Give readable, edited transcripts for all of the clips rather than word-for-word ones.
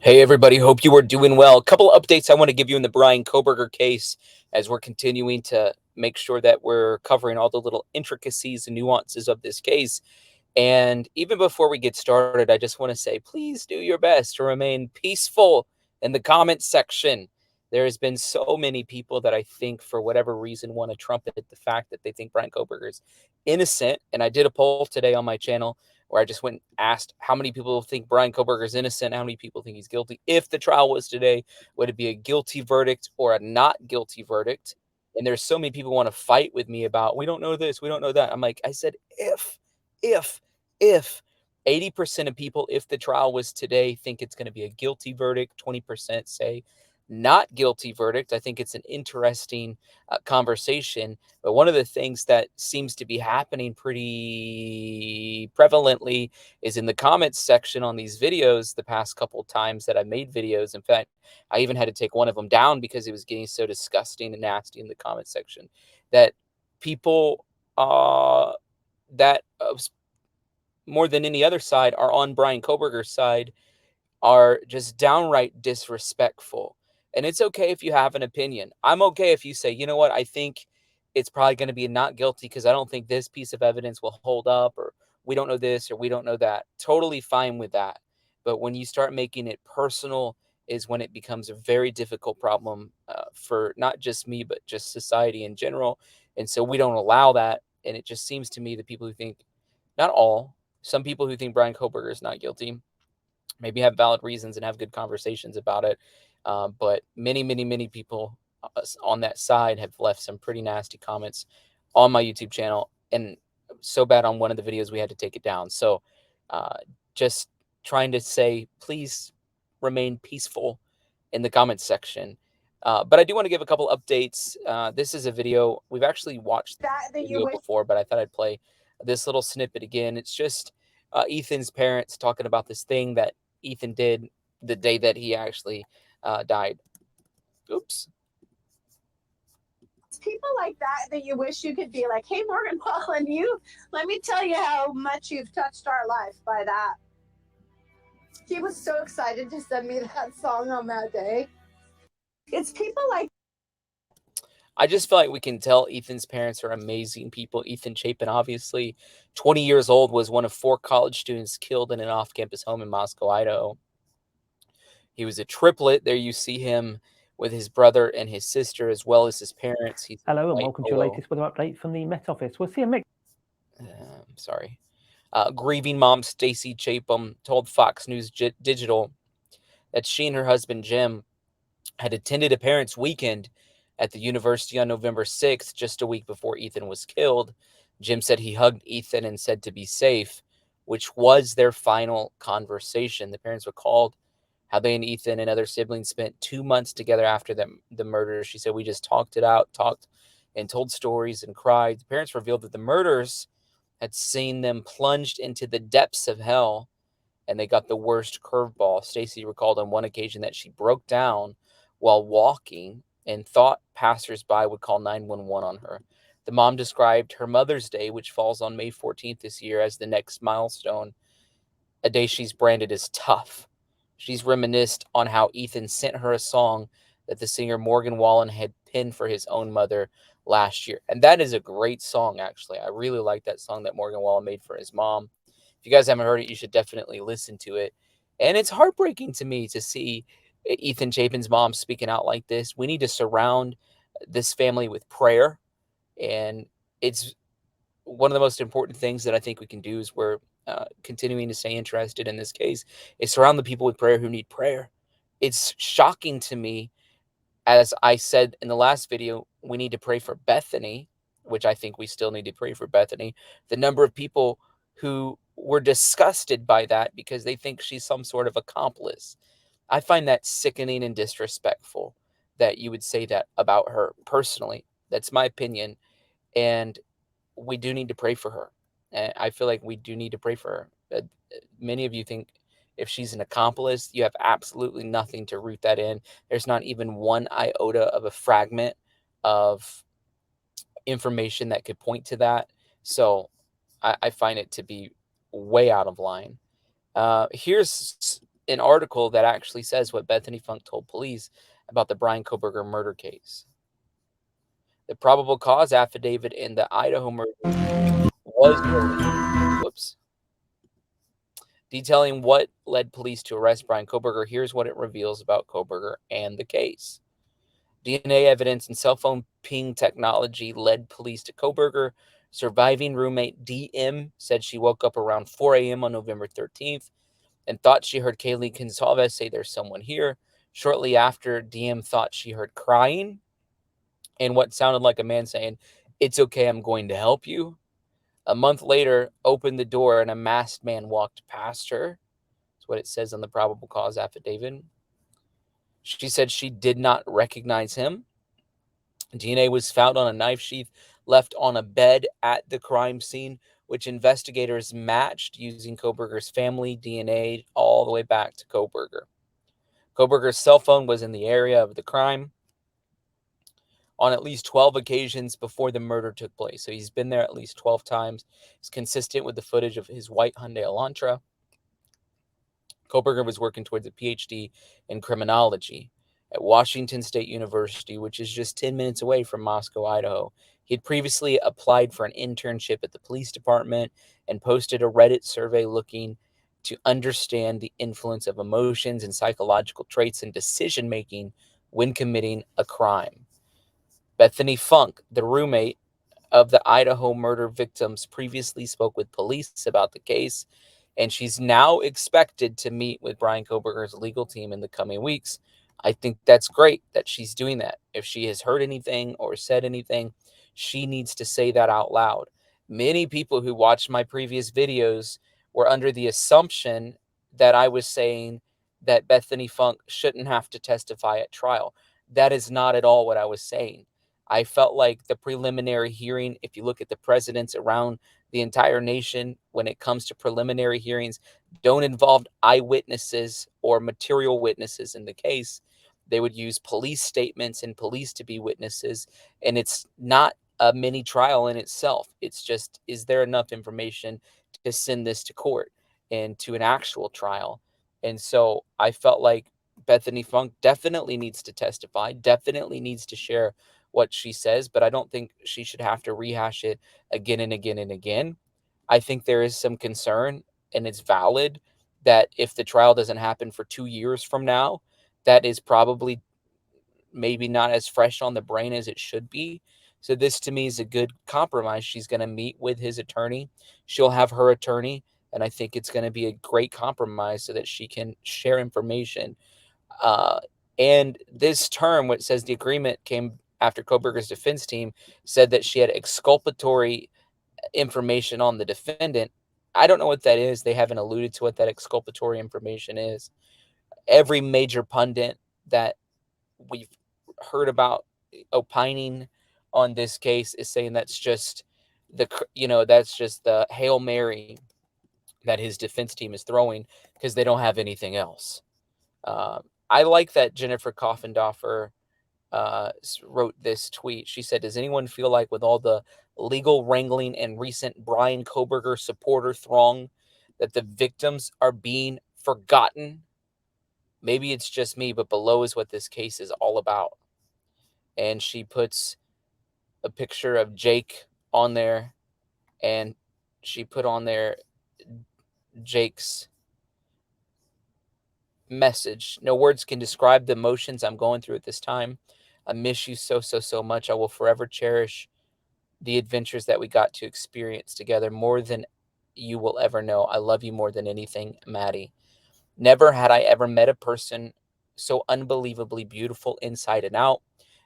Hey everybody, hope you are doing well. A couple of updates I want to give you in the Bryan Kohberger case as we're continuing to make sure that we're covering all the little intricacies and nuances of this case. And even before we get started, I just want to say please do your best to remain peaceful in the comments section. There has been so many people that I think for whatever reason want to trumpet the fact that they think Bryan Kohberger is innocent. And I did a poll today on my channel where I just went and asked how many people think Bryan Kohberger is innocent, how many people think he's guilty. If the trial was today, would it be a guilty verdict or a not guilty verdict? And there's so many people want to fight with me about, we don't know this, we don't know that. I'm like, I said, if, if 80% of people, if the trial was today, think it's going to be a guilty verdict, 20% say not guilty verdict. I think it's an interesting conversation. But one of the things that seems to be happening pretty prevalently is in the comments section on these videos the past couple times that I made videos. In fact, I even had to take one of them down because it was getting so disgusting and nasty in the comment section that people that more than any other side are on Bryan Kohberger's side are just downright disrespectful. And it's okay if you have an opinion. I'm okay if you say, you know what, I think it's probably going to be not guilty because I don't think this piece of evidence will hold up, or we don't know this, or we don't know that. Totally fine with that. But when you start making it personal, is when it becomes a very difficult problem for not just me, but just society in general. And so we don't allow that. And it just seems to me that people who think, not all, some people who think Bryan Kohberger is not guilty maybe have valid reasons and have good conversations about it. But many people on that side have left some pretty nasty comments on my YouTube channel, and so bad on one of the videos we had to take it down. So just trying to say, please remain peaceful in the comments section. But I do want to give a couple updates. This is a video. We've actually watched that the that you video wish before, but I thought I'd play this little snippet again. It's just Ethan's parents talking about this thing that Ethan did the day that he actually died. Oops. it's people like that you wish you could be like, hey, Morgan Paul, and you, let me tell you how much you've touched our life by that. He was so excited to send me that song on that day. It's people like I just feel like we can tell Ethan's parents are amazing people. Ethan Chapin, obviously 20 years old, was one of 4 college students killed in an off-campus home in Moscow, Idaho. He was a triplet. There you see him with his brother and his sister, as well as his parents. He's Hello and welcome to your latest weather update from the Met Office. We'll see a mix. Sorry. Grieving mom Stacy Chapin told Fox News Digital that she and her husband Jim had attended a parents' weekend at the university on November 6th, just a week before Ethan was killed. Jim said he hugged Ethan and said to be safe, which was their final conversation. The parents recalled how they and Ethan and other siblings spent 2 months together after the murder. She said, we just talked it out, talked and told stories and cried. The parents revealed that the murders had seen them plunged into the depths of hell, and they got the worst curveball. Stacy recalled on one occasion that she broke down while walking and thought passersby would call 911 on her. The mom described her Mother's Day, which falls on May 14th this year, as the next milestone, a day she's branded as tough. She's reminisced on how Ethan sent her a song that the singer Morgan Wallen had penned for his own mother last year. And that is a great song, actually. I really like that song that Morgan Wallen made for his mom. If you guys haven't heard it, you should definitely listen to it. And it's heartbreaking to me to see Ethan Chapin's mom speaking out like this. We need to surround this family with prayer. And it's one of the most important things that I think we can do is we're continuing to stay interested in this case is surround the people with prayer who need prayer. It's shocking to me, as I said in the last video, we need to pray for Bethany, which I think we still need to pray for Bethany. The number of people who were disgusted by that because they think she's some sort of accomplice. I find that sickening and disrespectful that you would say that about her personally. That's my opinion. And we do need to pray for her. And I feel like we do need to pray for her. Many of you think if she's an accomplice, you have absolutely nothing to root that in. There's not even one iota of a fragment of information that could point to that. So I find it to be way out of line. Here's an article that actually says what Bethany Funk told police about the Bryan Kohberger murder case. The probable cause affidavit in the Idaho murder was released. Detailing what led police to arrest Bryan Kohberger. Here's what it reveals about Kohberger and the case. DNA evidence and cell phone ping technology led police to Kohberger. Surviving roommate DM said she woke up around 4 a.m. on November 13th and thought she heard Kaylee Gonzalez say there's someone here. Shortly after, DM thought she heard crying and what sounded like a man saying, "It's okay, I'm going to help you." A month later, opened the door and a masked man walked past her. That's what it says on the probable cause affidavit. She said she did not recognize him. DNA was found on a knife sheath left on a bed at the crime scene, which investigators matched using Kohberger's family DNA all the way back to Kohberger. Kohberger's cell phone was in the area of the crime on at least 12 occasions before the murder took place. So he's been there at least 12 times. It's consistent with the footage of his white Hyundai Elantra. Kohberger was working towards a PhD in criminology at Washington State University, which is just 10 minutes away from Moscow, Idaho. He had previously applied for an internship at the police department and posted a Reddit survey looking to understand the influence of emotions and psychological traits in decision-making when committing a crime. Bethany Funk, the roommate of the Idaho murder victims, previously spoke with police about the case, and she's now expected to meet with Bryan Kohberger's legal team in the coming weeks. I think that's great that she's doing that. If she has heard anything or said anything, she needs to say that out loud. Many people who watched my previous videos were under the assumption that I was saying that Bethany Funk shouldn't have to testify at trial. That is not at all what I was saying. I felt like the preliminary hearing, if you look at the precedents around the entire nation when it comes to preliminary hearings, don't involve eyewitnesses or material witnesses in the case. They would use police statements and police to be witnesses. And it's not a mini trial in itself. It's just, is there enough information to send this to court and to an actual trial? And so I felt like Bethany Funk definitely needs to testify, definitely needs to share what she says, but I don't think she should have to rehash it again and again and again. I think there is some concern, and it's valid, that if the trial doesn't happen for 2 years from now, that is probably maybe not as fresh on the brain as it should be. So this to me is a good compromise. She's going to meet with his attorney. She'll have her attorney, and I think it's going to be a great compromise so that she can share information. And this term, what says the agreement came after Kohberger's defense team said that she had exculpatory information on the defendant. I don't know what that is. They haven't alluded to what that exculpatory information is. Every major pundit that we've heard about opining on this case is saying that's just the Hail Mary that his defense team is throwing because they don't have anything else. I like that Jennifer Coffendorfer wrote this tweet. She said, "Does anyone feel like with all the legal wrangling and recent Bryan Kohberger supporter throng that the victims are being forgotten? Maybe it's just me, but below is what this case is all about." And she puts a picture of Jake on there, and she put on there Jake's message. "No words can describe the emotions I'm going through at this time. I miss you so, so, so much. I will forever cherish the adventures that we got to experience together more than you will ever know. I love you more than anything, Maddie. Never had I ever met a person so unbelievably beautiful inside and out.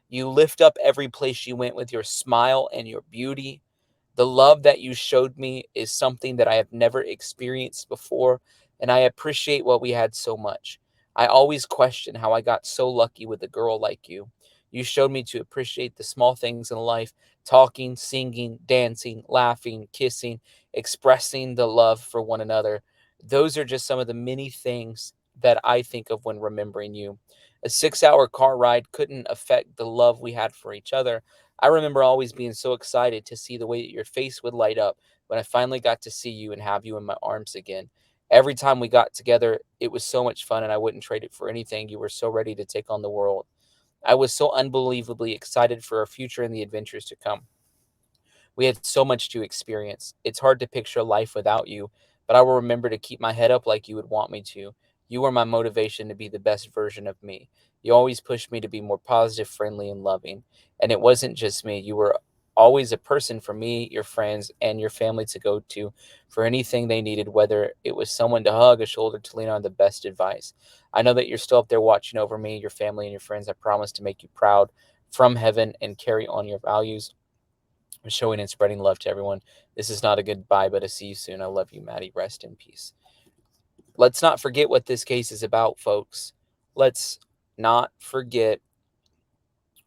You lift up every place you went with your smile and your beauty. The love that you showed me is something that I have never experienced before, and I appreciate what we had so much. I always question how I got so lucky with a girl like you. You showed me to appreciate the small things in life, talking, singing, dancing, laughing, kissing, expressing the love for one another. Those are just some of the many things that I think of when remembering you. A 6-hour car ride couldn't affect the love we had for each other. I remember always being so excited to see the way that your face would light up when I finally got to see you and have you in my arms again. Every time we got together, it was so much fun, and I wouldn't trade it for anything. You were so ready to take on the world. I was so unbelievably excited for our future and the adventures to come. We had so much to experience. It's hard to picture life without you, but I will remember to keep my head up like you would want me to. You were my motivation to be the best version of me. You always pushed me to be more positive, friendly, and loving. And it wasn't just me. You were always a person for me, your friends, and your family to go to for anything they needed, whether it was someone to hug, a shoulder to lean on, the best advice. I know that you're still up there watching over me, your family, and your friends. I promise to make you proud from heaven and carry on your values, showing and spreading love to everyone. This is not a goodbye, but a see you soon. I love you, Maddie. Rest in peace. Let's not forget what this case is about, folks. Let's not forget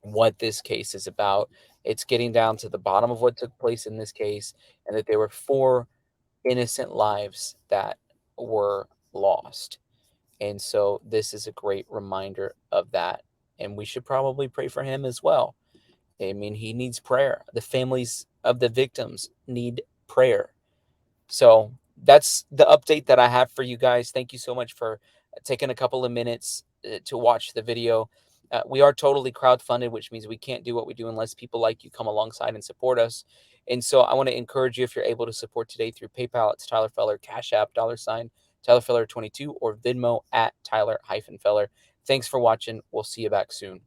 what this case is about. It's getting down to the bottom of what took place in this case, and that there were 4 innocent lives that were lost. And so this is a great reminder of that. And we should probably pray for him as well. I mean, he needs prayer. The families of the victims need prayer. So that's the update that I have for you guys. Thank you so much for taking a couple of minutes to watch the video. We are totally crowdfunded, which means we can't do what we do unless people like you come alongside and support us. And so I want to encourage you, if you're able to support today through PayPal, it's Tyler Feller, Cash App, $ Tyler Feller 22, or Venmo at Tyler-Feller. Thanks for watching. We'll see you back soon.